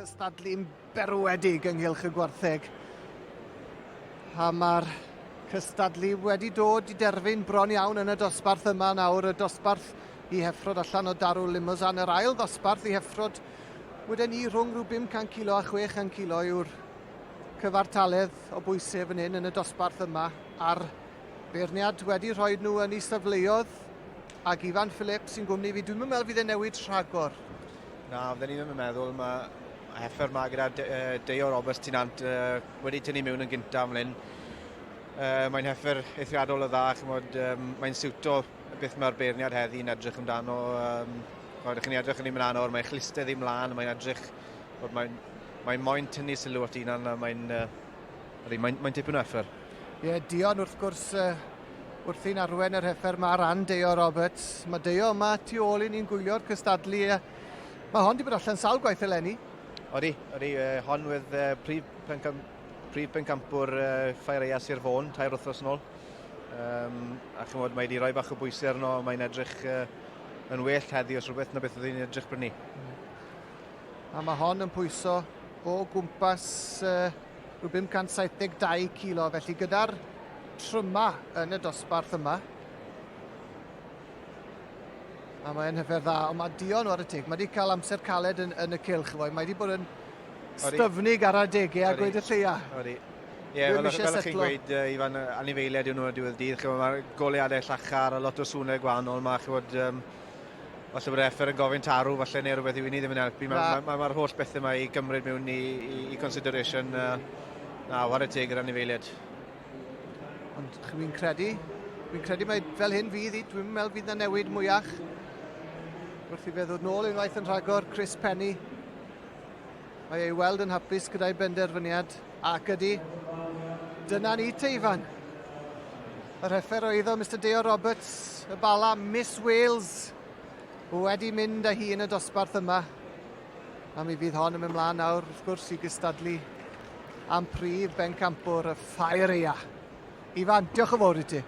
cystadlu'n berwedig ynghylch y gwartheg. A mae'r cystadlu wedi dod i derfyn bron iawn yn y dosbarth yma nawr. Y dosbarth i heffrod allan o Darw Limousin. Yr ail dosbarth i heffrod wedi ni rhwng rhyw 500 kilo a 600 kilo yw'r cyfartaledd o bwysau fan hyn yn y dosbarth yma. A'r beirniad wedi rhoi nhw yn ei safleoedd. Ac Ifan Philip sy'n gwmni fi. Dwi'n meddwl fydd e'n newid rhagor. Na, fydden ni ddim yn meddwl. Mae Heffer ma gyda Darw Roberts Tinant wedi tynnu mewn yn gyntaf ymlaen. Mae'n Heffer eithriadol o dda, mae'n siwto beth mae'r beirniad heddi yn edrych amdano. Ydych chi'n edrych yn ei mlaen o'r, mae'n chlistedd i mlaen, mae'n edrych, mae'n moyn tynnu sylw at unan, mae'n tipyn o Heffer. Ie, Dion wrth gwrs wrth i'n arwen yr Heffer ma ran Darw Roberts. Mae Darw yma tu ôl i ni'n gwylio'r cystadlu. Mae hon wedi bod allan sawl gwaith eleni. Odi, hon wedd prif pencampwr Ffair Sir Fôn, tair wythnos yn ôl. A chymod, mae wedi rhoi bach o bwysau arno, mae'n edrych yn well heddi os rhywbeth na beth oedd hi'n edrych brynu. A mae hon yn pwyso o gwmpas rhyw 572 kilo, felly gyda'r tryma yn y dosbarth yma. A mae'n Heffer dda, ond mae Dion ar y tig. Mae wedi cael amser caled yn y cylch. Mae wedi bod yn styfnig ar adegau a gweud y lleia. Ie, fel ych chi'n gweud, Ifan, anifeiliaid yw nhw y diwedd dydd. Mae'r goleadau llachar a lot o swnau gwahanol. Falle bod Heffer yn gofyn tarw, falle neu rhywbeth i wyni ddim yn helpu. Mae'r holl bethau yma i gymryd mewn i consideration. War y tig yr anifeiliaid. Ond fi'n credu mae fel hyn fydd i. Dwi'n meddwl fydd na newid mwyach. Wrth i fe ddod nôl unwaith yn rhagor, Chris Penny. Mae ei weld yn hapus gyda'i benderfyniad ac ydy. Dyna ni te, Ifan. Yr Heffer o iddo, Mr Darw Roberts, y bala Miss Wales, wedi mynd â hi yn y dosbarth yma. A mi fydd hon yn mynd mlaen nawr, wrth gwrs, i gystadlu am prif bencampwr y Ffair. Ifan, diolch yn fawr i ti.